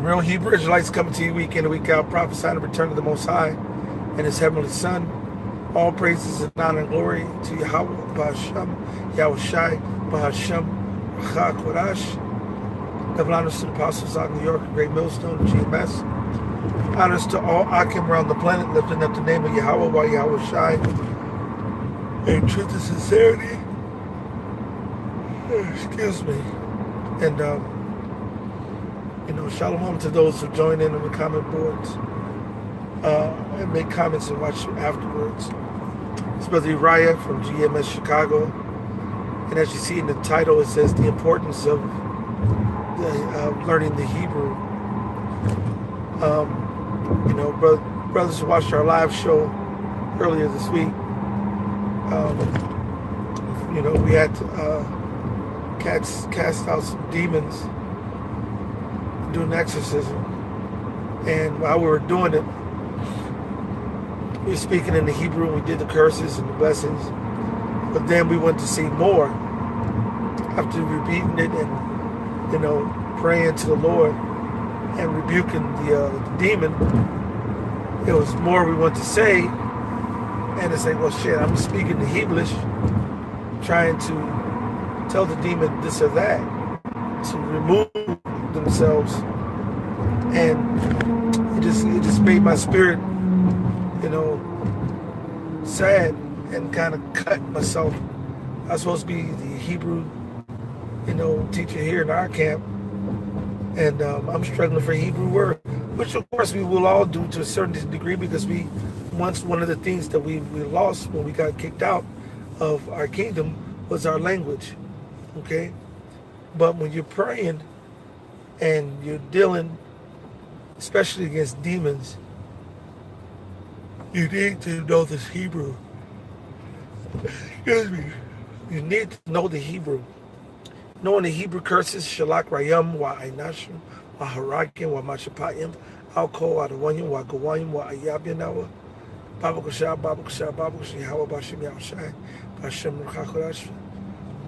Real Hebrew Israelites coming to you week in and week out, prophesying the return of the Most High and His Heavenly Son. All praises and honor and glory to Yahweh, Ba'Hashem, Yahweh Shai, Ba'Hashem, Rachak Kodash. Double honors to the apostles out in New York, Great Millstone, GMS. Honors to all Akim around the planet, lifting up the name of Yahweh while Yahweh Shai. In truth and sincerity. Excuse me. And, shalom to those who join in on the comment boards and make comments and watch afterwards. It's Brother Uriah from GMS Chicago. And as you see in the title, it says the importance of learning the Hebrew. Brothers who watched our live show earlier this week, we had to cast out some demons, doing exorcism, and while we were doing it, we were speaking in the Hebrew, and we did the curses and the blessings, but then we went to see more after repeating it and praying to the Lord and rebuking the demon. It was more we want to say, and it's like, well, shit, I'm speaking the Hebrewish, trying to tell the demon this or that to remove themselves, and it just made my spirit, sad, and kind of cut myself. I was supposed to be the Hebrew, teacher here in our camp, and I'm struggling for a Hebrew word, which of course we will all do to a certain degree, because one of the things that we lost when we got kicked out of our kingdom was our language, okay? But when you're praying and you're dealing, especially against demons, you need to know this Hebrew. Excuse me. You need to know the Hebrew. Knowing the Hebrew curses, Shalak Rayam, Wa Ainashim, Wa Harakim, Wa Mashapayim, Alko, Wa Dawanyim, Wa Gawayim, Wa Ayabinawa, Babakasha, Babakasha, Babakasha, Yahweh Bashim Yahushai, Bashim Rachakodash.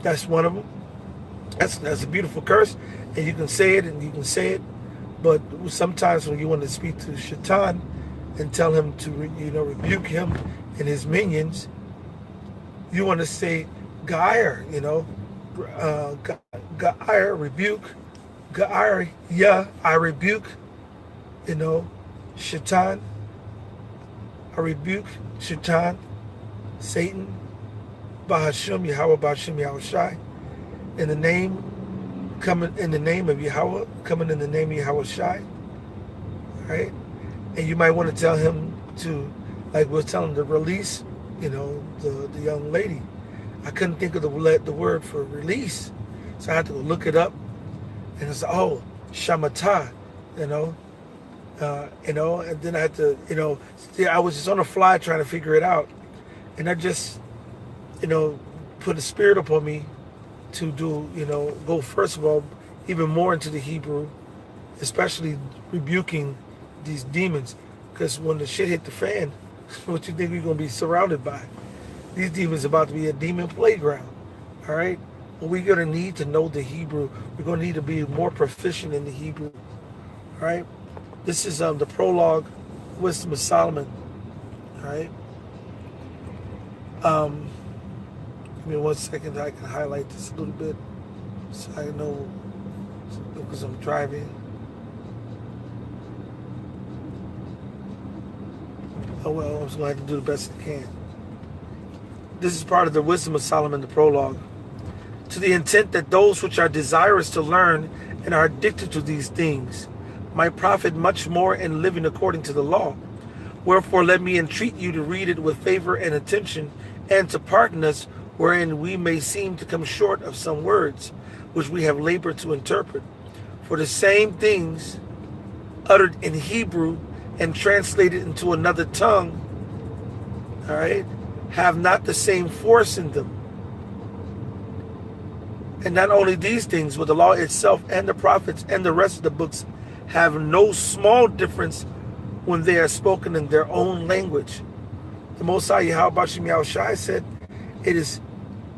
That's one of them. That's a beautiful curse, and you can say it and you can say it, but sometimes when you want to speak to Shaitan and tell him to rebuke him and his minions, you want to say Gair, Gair, rebuke, Gair, yeah, I rebuke, Shaitan, I rebuke Shaitan, Satan, Bahashim, Yahweh, Bahashim, Yahweh Shai. In the name of Yahweh, coming in the name of Yahweh Shai, right? And you might want to tell him to, like we're telling him to release, the young lady. I couldn't think of the word for release, so I had to go look it up, and it's Shamata, and then I had to, I was just on the fly trying to figure it out, and I just, put a spirit upon me to do, go first of all, even more into the Hebrew, especially rebuking these demons, because when the shit hit the fan, what you think we're going to be surrounded by? These demons are about to be a demon playground, all right? Well, we're going to need to know the Hebrew. We're going to need to be more proficient in the Hebrew, all right? This is the prologue, Wisdom of Solomon, all right? Give me 1 second, I can highlight this a little bit so I know, because I'm driving. Oh well, I'm just going to have to do the best I can. This is part of the Wisdom of Solomon, the prologue. To the intent that those which are desirous to learn and are addicted to these things might profit much more in living according to the law. Wherefore let me entreat you to read it with favor and attention, and to pardon us wherein we may seem to come short of some words which we have labored to interpret. For the same things uttered in Hebrew and translated into another tongue, all right, have not the same force in them. And not only these things, but the law itself and the prophets and the rest of the books have no small difference when they are spoken in their own language. The Most High Yahweh Bashim Yahushai said, it is,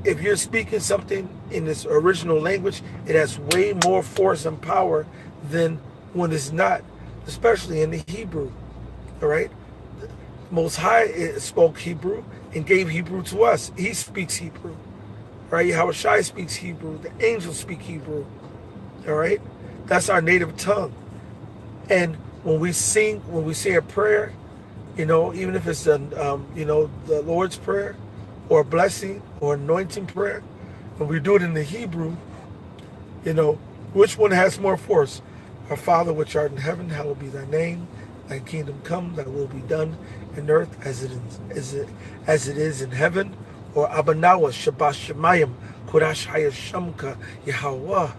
if you're speaking something in its original language, it has way more force and power than when it's not, especially in the Hebrew. All right? Most High spoke Hebrew and gave Hebrew to us. He speaks Hebrew. Right? Yahushua speaks Hebrew. The angels speak Hebrew. All right? That's our native tongue. And when we sing, when we say a prayer, even if it's the Lord's Prayer or a blessing or anointing prayer, when we do it in the Hebrew, which one has more force? Our Father which art in heaven, hallowed be thy name. Thy kingdom come, thy will be done in earth as it is in heaven. Or Abanawa, Shabbat Shemayim, Kodash Haya Shamka, Yahweh,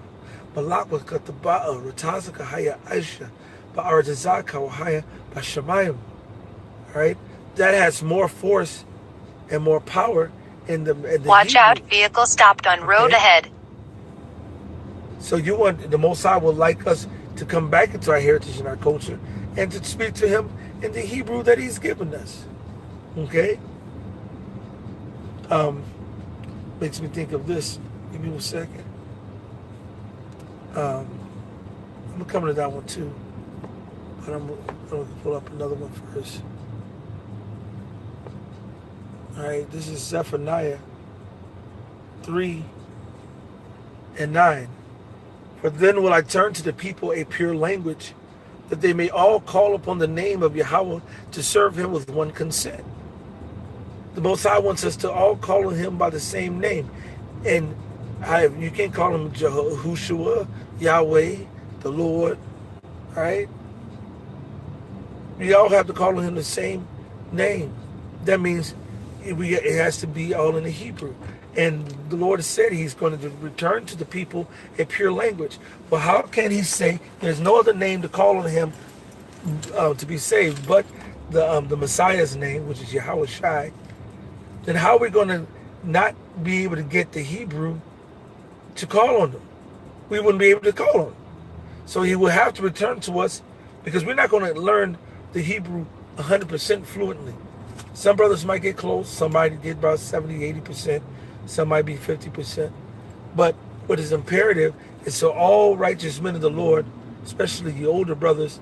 Malakwa Kataba'a, Ratazaka Haya Aisha, Ba'arzazaka Haya Bashamayim. Right? That has more force and more power in the Watch Hebrew. Out, vehicle stopped on road ahead. So the Most High would like us to come back into our heritage and our culture and to speak to him in the Hebrew that he's given us. Okay? Makes me think of this. Give me a second. I'm going to come to that one too. But I'm going to pull up another one first. All right, this is Zephaniah 3 and 9. For then will I turn to the people a pure language, that they may all call upon the name of Yahweh to serve him with one consent. The Most High wants us to all call on him by the same name. And you can't call him Yahushua, Yahweh, the Lord, right? We all have to call on him the same name. That means it has to be all in the Hebrew. And the Lord said he's going to return to the people a pure language. But how can he say there's no other name to call on him to be saved but the Messiah's name, which is Yahushua? Then how are we going to not be able to get the Hebrew to call on him? We wouldn't be able to call on him. So he will have to return to us, because we're not going to learn the Hebrew 100% fluently. Some brothers might get close. Some might get about 70, 80%. Some might be 50%. But what is imperative is, so all righteous men of the Lord, especially the older brothers,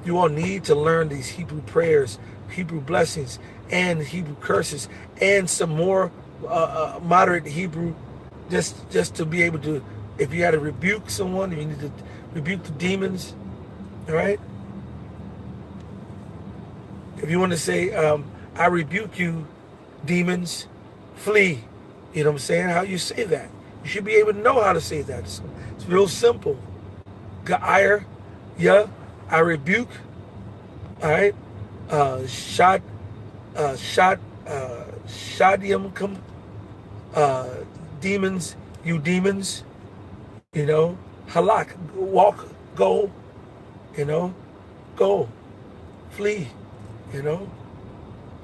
you all need to learn these Hebrew prayers, Hebrew blessings, and Hebrew curses, and some more moderate Hebrew, just to be able to, if you had to rebuke someone, you need to rebuke the demons, all right? If you want to say, I rebuke you, demons, flee. You know what I'm saying? How you say that? You should be able to know how to say that. It's real simple. Ga'ir, yeah, I rebuke. All right. Shadium, demons, you demons. Halak, walk, go. Go, flee. And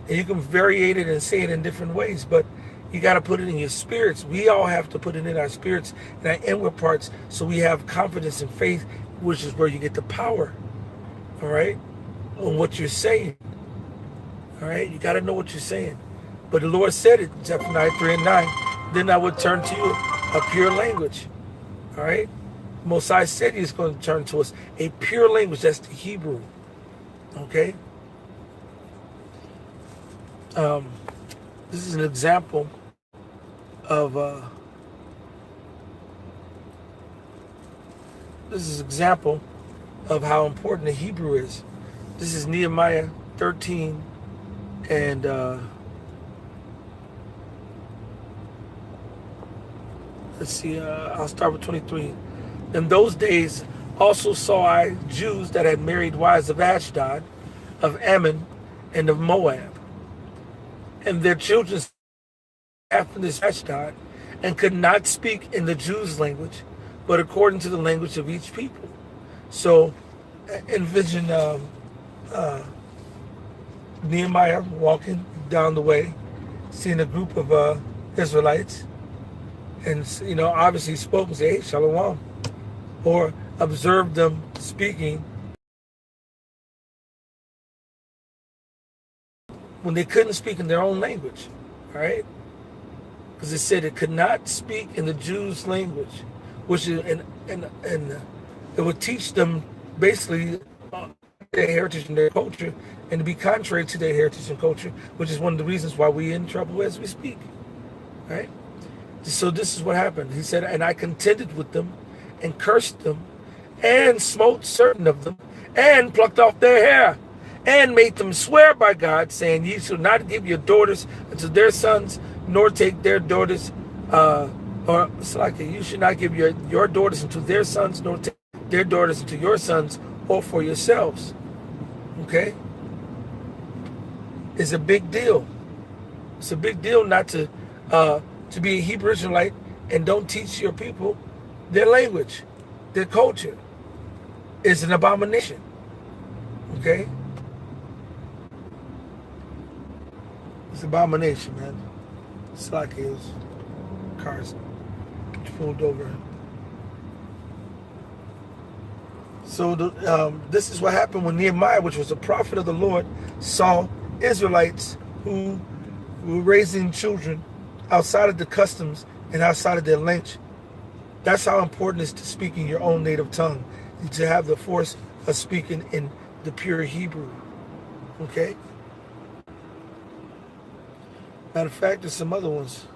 you can variate it and say it in different ways, but you got to put it in your spirits. We all have to put it in our spirits and our inward parts, so we have confidence and faith, which is where you get the power, all right, on what you're saying, all right? You got to know what you're saying. But the Lord said it, Zephaniah 3 and 9, then I would turn to you a pure language, all right? Mosiah said he's going to turn to us a pure language. That's the Hebrew, okay? This is an example of how important the Hebrew is. This is Nehemiah 13 and let's see, I'll start with 23. In those days also saw I Jews that had married wives of Ashdod, of Ammon, and of Moab, and their children after this Ashdod, and could not speak in the Jews' language, but according to the language of each people. So envision Nehemiah walking down the way, seeing a group of Israelites, and obviously spoke and say, hey, shalom, or observed them speaking when they couldn't speak in their own language, all right? Because it said it could not speak in the Jews' language, which is, and it would teach them basically their heritage and their culture, and to be contrary to their heritage and culture, which is one of the reasons why we're in trouble as we speak. Right? So this is what happened. He said, and I contended with them and cursed them and smote certain of them and plucked off their hair and made them swear by God, saying, ye shall not give your daughters unto their sons, nor take their daughters, or it's like you should not give your daughters unto their sons, nor take their daughters unto your sons, or for yourselves. Okay? It's a big deal. It's a big deal not to be a Hebrew Israelite and don't teach your people their language, their culture. It's an abomination. Okay? It's an abomination, man. It's like his cars pulled over. So this is what happened when Nehemiah, which was a prophet of the Lord, saw Israelites who were raising children outside of the customs and outside of their language. That's how important it is to speak in your own native tongue, to have the force of speaking in the pure Hebrew. Okay? Matter of fact, there's some other ones.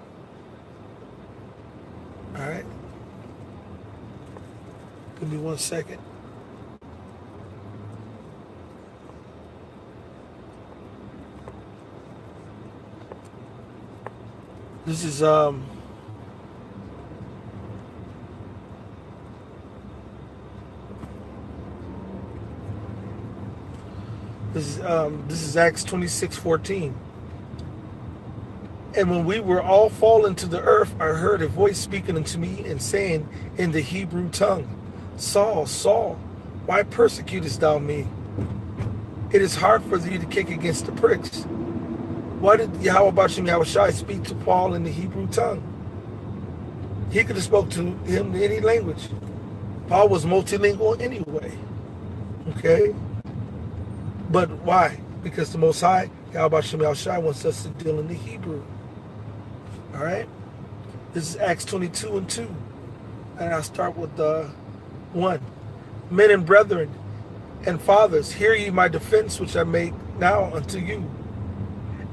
All right? Give me 1 second. This is this is Acts 26:14. And when we were all fallen to the earth, I heard a voice speaking unto me and saying in the Hebrew tongue, Saul, Saul, why persecutest thou me? It is hard for thee to kick against the pricks. Why did Yahweh speak to Paul in the Hebrew tongue? He could have spoke to him in any language. Paul was multilingual anyway. Okay? But why? Because the Most High, Yahweh wants us to deal in the Hebrew. All right? This is Acts 22:2. And I'll start with 1. Men and brethren and fathers, hear ye my defense which I make now unto you.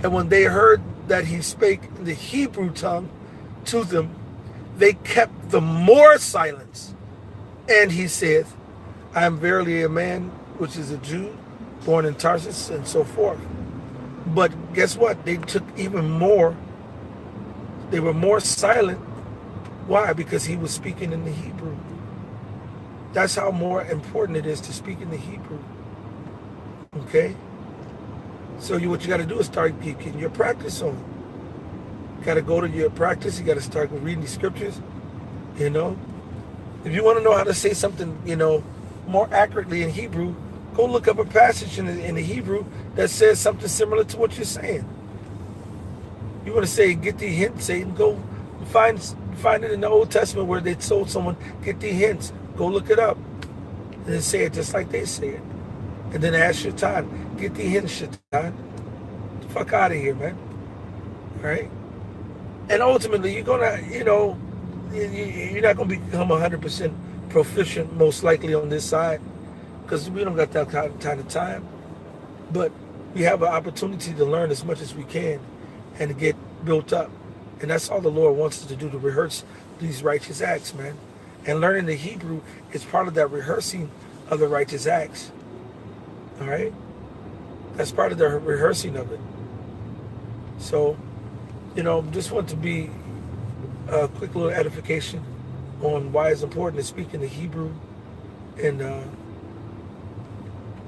And when they heard that he spake in the Hebrew tongue to them, they kept the more silence. And he saith, I am verily a man which is a Jew, born in Tarsus, and so forth. But guess what? They took even more. They were more silent. Why? Because he was speaking in the Hebrew. That's how more important it is to speak in the Hebrew. Okay? So what you got to do is start getting your practice on. You got to go to your practice. You got to start reading the scriptures. You know, if you want to know how to say something, more accurately in Hebrew, go look up a passage in the Hebrew that says something similar to what you're saying. You want to say, get the hint, Satan, go find it in the Old Testament where they told someone, get the hints, go look it up. And then say it just like they say it. And then ask Shaitan, get the hints, Shaitan. Get the fuck out of here, man. All right? And ultimately, you're going to, you're not going to become 100% proficient, most likely, on this side, because we don't got that kind of time. But we have an opportunity to learn as much as we can and to get built up. And that's all the Lord wants us to do, to rehearse these righteous acts, man. And learning the Hebrew is part of that rehearsing of the righteous acts. All right? That's part of the rehearsing of it. So, just want to be a quick little edification on why it's important to speak in the Hebrew and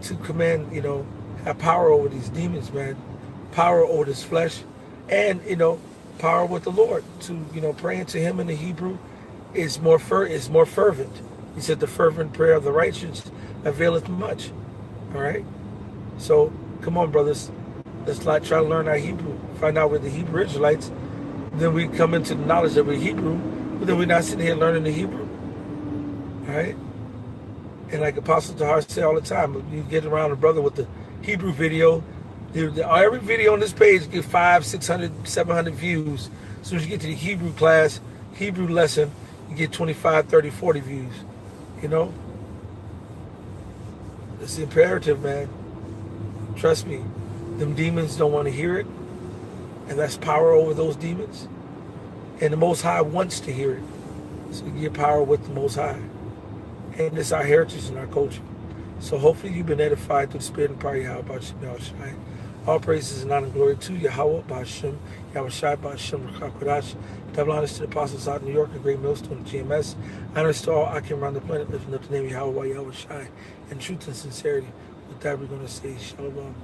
to command, have power over these demons, man. Power over this flesh and, power with the Lord. To, praying to him in the Hebrew is more fervent. He said the fervent prayer of the righteous availeth much. All right? So, come on, brothers. Let's try to learn our Hebrew. Find out we're the Hebrew Israelites. Then we come into the knowledge that we're Hebrew, but then we're not sitting here learning the Hebrew. All right? And like Apostle Tahar say all the time, you get around a brother with the Hebrew video, every video on this page get 500, 600, 700 views. As soon as you get to the Hebrew class, Hebrew lesson, you get 25, 30, 40 views. It's imperative, man. Trust me. Them demons don't want to hear it. And that's power over those demons. And the Most High wants to hear it. So you get power with the Most High. And it's our heritage and our culture. So hopefully you've been edified through the Spirit and power of Yahweh B'Shem Yahushai. All praises and honor and glory to Yahweh B'Shem Yahushai B'Shem Rakakodash. Double honors to the apostles out in New York and Great Millstone, GMS. Honors to all I can around the planet, lifting up the name of Yahweh Yahushai in truth and sincerity. With that, we're going to say Shalom.